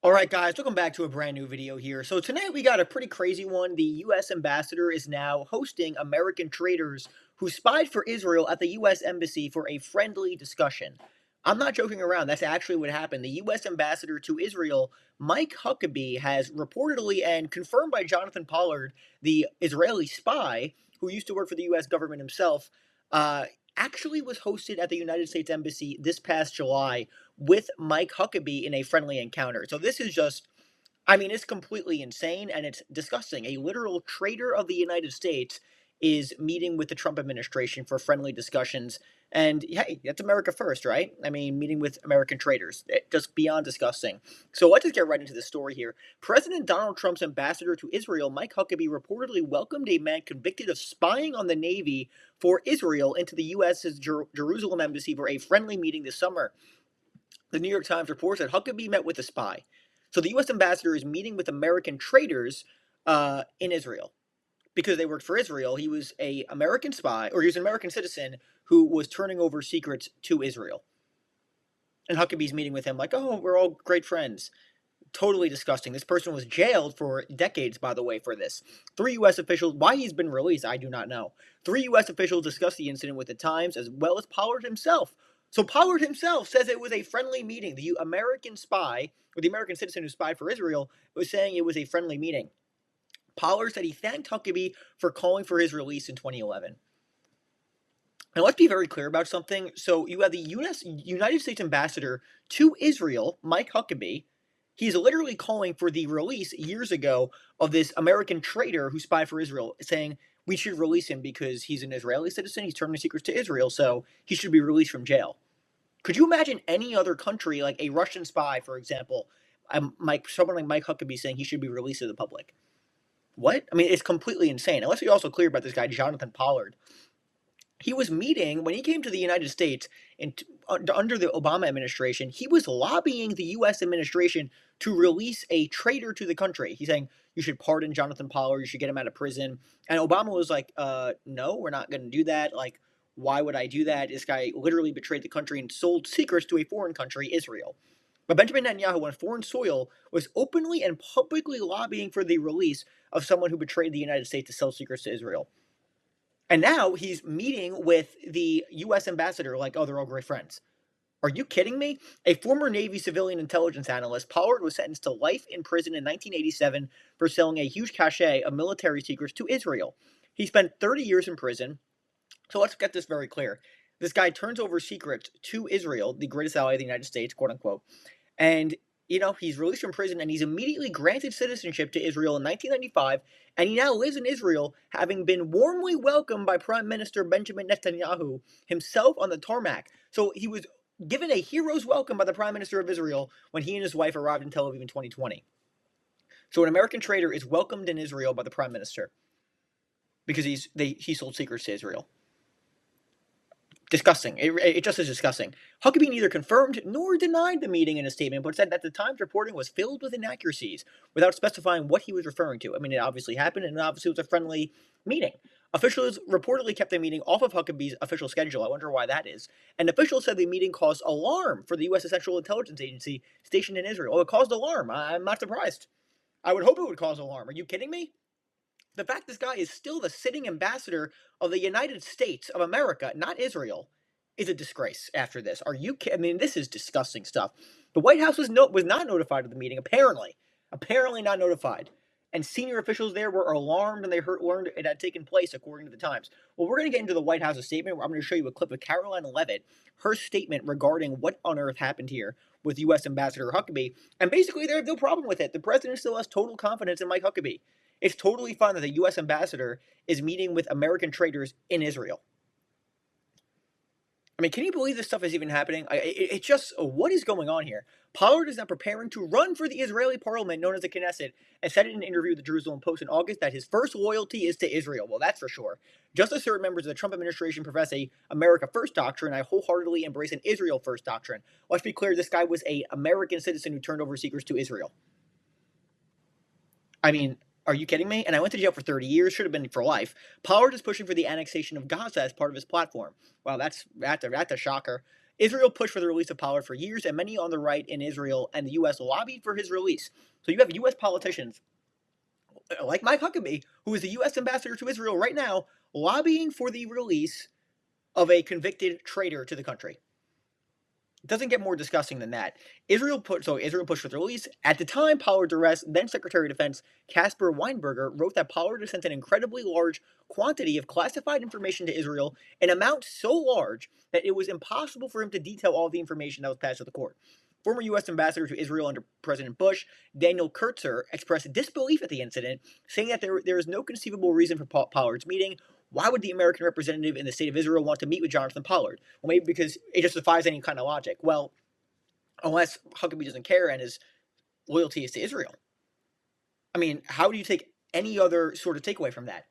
All right, guys, welcome back to a brand new video here. So tonight we got a pretty crazy one. The U.S. ambassador is now hosting American traders who spied for Israel at the U.S. embassy for a friendly discussion. I'm not joking around. That's actually what happened. The U.S. ambassador to Israel, Mike Huckabee, has reportedly and confirmed by Jonathan Pollard, the Israeli spy who used to work for the U.S. government himself, uh, actually was hosted at the United States embassy this past July with Mike Huckabee in a friendly encounter. So this is just, I mean, it's completely insane and it's disgusting. A literal traitor of the United States is meeting with the Trump administration for friendly discussions. And hey, that's America first, right? I mean, meeting with American traitors. Just beyond disgusting. So let's just get right into the story here. President Donald Trump's ambassador to Israel, Mike Huckabee, reportedly welcomed a man convicted of spying on the Navy for Israel into the U.S.'s Jerusalem embassy for a friendly meeting this summer. The New York Times reports that Huckabee met with a spy. So the U.S. ambassador is meeting with American traders in Israel because they worked for Israel. He was a American spy, or he was an American citizen who was turning over secrets to Israel. And Huckabee's meeting with him like, oh, we're all great friends. Totally disgusting. This person was jailed for decades, by the way, for this. Three U.S. officials, why he's been released, I do not know. Three U.S. officials discussed the incident with the Times, as well as Pollard himself. So Pollard himself says it was a friendly meeting. The American spy, or the American citizen who spied for Israel, was saying it was a friendly meeting. Pollard said he thanked Huckabee for calling for his release in 2011. Now, let's be very clear about something. So you have the United States ambassador to Israel, Mike Huckabee. He's literally calling for the release years ago of this American traitor who spied for Israel, saying we should release him because he's an Israeli citizen. He's turning secrets to Israel, so he should be released from jail. Could you imagine any other country, like a Russian spy, for example, someone like Mike Huckabee saying he should be released to the public? What? I mean, it's completely insane. And let's be also clear about this guy, Jonathan Pollard. He was meeting when he came to the United States under the Obama administration. He was lobbying the U.S. administration to release a traitor to the country. He's saying you should pardon Jonathan Pollard, you should get him out of prison. And Obama was like, no, we're not going to do that. Like, why would I do that? This guy literally betrayed the country and sold secrets to a foreign country, Israel. But Benjamin Netanyahu, on foreign soil, was openly and publicly lobbying for the release of someone who betrayed the United States to sell secrets to Israel. And now he's meeting with the U.S. ambassador like, oh, they're all great friends. Are you kidding me? A former Navy civilian intelligence analyst, Pollard was sentenced to life in prison in 1987 for selling a huge cache of military secrets to Israel. He spent 30 years in prison. So let's get this very clear. This guy turns over secrets to Israel, the greatest ally of the United States, quote unquote, and he's released from prison and he's immediately granted citizenship to Israel in 1995, and he now lives in Israel, having been warmly welcomed by Prime Minister Benjamin Netanyahu himself on the tarmac. So he was given a hero's welcome by the Prime Minister of Israel when he and his wife arrived in Tel Aviv in 2020. So an American trader is welcomed in Israel by the Prime Minister because he sold secrets to Israel. Disgusting. It just is disgusting. Huckabee neither confirmed nor denied the meeting in a statement, but said that the Times reporting was filled with inaccuracies without specifying what he was referring to. I mean, it obviously happened, and it obviously was a friendly meeting. Officials reportedly kept the meeting off of Huckabee's official schedule. I wonder why that is. And officials said the meeting caused alarm for the U.S. Central Intelligence Agency stationed in Israel. Oh, it caused alarm. I'm not surprised. I would hope it would cause alarm. Are you kidding me? The fact this guy is still the sitting ambassador of the United States of America, not Israel, is a disgrace after this. Are you kidding? I mean, this is disgusting stuff. The White House was not notified of the meeting, apparently. Apparently not notified. And senior officials there were alarmed and they learned it had taken place, according to the Times. Well, we're going to get into the White House's statement. I'm going to show you a clip of Caroline Leavitt, her statement regarding what on earth happened here with U.S. Ambassador Huckabee. And basically, they have no problem with it. The president still has total confidence in Mike Huckabee. It's totally fine that the U.S. ambassador is meeting with American traders in Israel. I mean, can you believe this stuff is even happening? It's just, what is going on here? Pollard is now preparing to run for the Israeli parliament known as the Knesset, and said in an interview with the Jerusalem Post in August that his first loyalty is to Israel. Well, that's for sure. Just as certain members of the Trump administration profess a America First doctrine, I wholeheartedly embrace an Israel First doctrine. Let's be clear, this guy was an American citizen who turned over secrets to Israel. I mean, are you kidding me? And I went to jail for 30 years, should have been for life. Pollard is pushing for the annexation of Gaza as part of his platform. Wow, that's a shocker. Israel pushed for the release of Pollard for years, and many on the right in Israel and the U.S. lobbied for his release. So you have U.S. politicians like Mike Huckabee, who is the U.S. ambassador to Israel right now, lobbying for the release of a convicted traitor to the country. It doesn't get more disgusting than that. Israel pushed for the release. At the time Pollard's arrest, then Secretary of Defense Caspar Weinberger wrote that Pollard had sent an incredibly large quantity of classified information to Israel, an amount so large that it was impossible for him to detail all the information that was passed to the court. Former U.S. ambassador to Israel under President Bush, Daniel Kurtzer, expressed disbelief at the incident, saying that there is no conceivable reason for Pollard's meeting. Why would the American representative in the state of Israel want to meet with Jonathan Pollard? Well, maybe because it just defies any kind of logic. Well, unless Huckabee doesn't care and his loyalty is to Israel. I mean, how do you take any other sort of takeaway from that?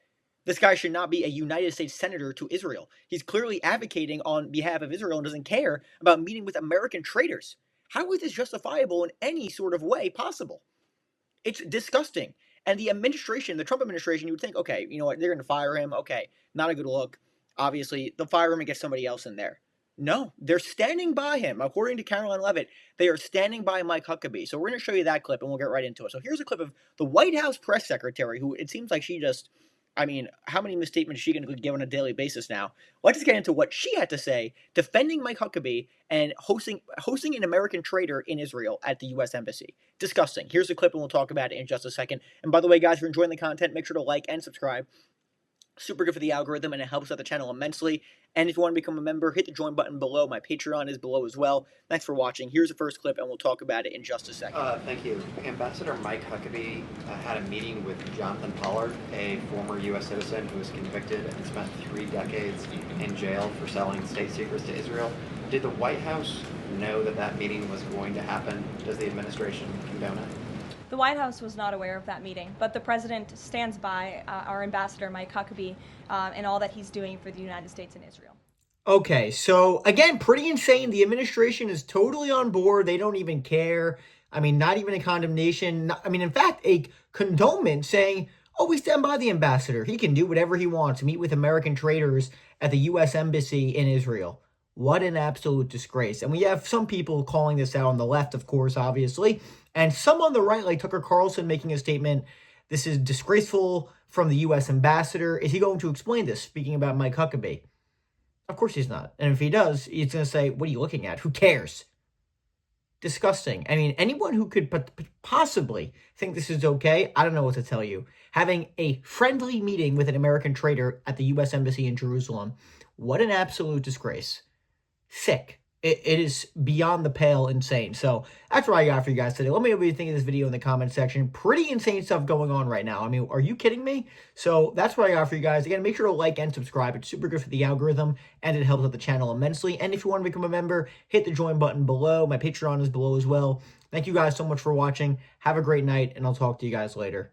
This guy should not be a United States senator to Israel. He's clearly advocating on behalf of Israel and doesn't care about meeting with American traitors. How is this justifiable in any sort of way possible? It's disgusting. And the administration, the Trump administration, you would think, okay, you know what, they're going to fire him. Okay, not a good look. Obviously, they'll fire him and get somebody else in there. No, they're standing by him. According to Caroline Leavitt, they are standing by Mike Huckabee. So we're going to show you that clip and we'll get right into it. So here's a clip of the White House press secretary, who it seems like she just, I mean, how many misstatements is she going to give on a daily basis now? Let's get into what she had to say defending Mike Huckabee and hosting an American traitor in Israel at the U.S. Embassy. Disgusting. Here's the clip and we'll talk about it in just a second. And by the way, guys, if you're enjoying the content, make sure to like and subscribe. Super good for the algorithm and it helps out the channel immensely. And if you want to become a member, hit the join button below. My Patreon is below as well. Thanks for watching. Here's the first clip and we'll talk about it in just a second. Thank you. Ambassador Mike Huckabee had a meeting with Jonathan Pollard, a former U.S. citizen who was convicted and spent 3 decades in jail for selling state secrets to Israel. Did the White House know that that meeting was going to happen? Does the administration condone it? The White House was not aware of that meeting, but the President stands by our Ambassador Mike Huckabee and all that he's doing for the United States and Israel. Okay, so again, pretty insane. The administration is totally on board. They don't even care. I mean, not even a condemnation. I mean, in fact, a condonement saying, oh, we stand by the ambassador. He can do whatever he wants, meet with American traitors at the U.S. Embassy in Israel. What an absolute disgrace. And we have some people calling this out on the left, of course, obviously. And some on the right, like Tucker Carlson, making a statement, this is disgraceful from the U.S. ambassador. Is he going to explain this, speaking about Mike Huckabee? Of course he's not. And if he does, he's going to say, what are you looking at? Who cares? Disgusting. I mean, anyone who could possibly think this is okay, I don't know what to tell you. Having a friendly meeting with an American traitor at the U.S. Embassy in Jerusalem, what an absolute disgrace. Sick. It is beyond the pale insane. So that's what I got for you guys today. Let me know what you think of this video in the comment section. Pretty insane stuff going on right now. I mean, are you kidding me? So that's what I got for you guys. Again, make sure to like and subscribe. It's super good for the algorithm and it helps out the channel immensely. And if you want to become a member, hit the join button below. My Patreon is below as well. Thank you guys so much for watching. Have a great night and I'll talk to you guys later.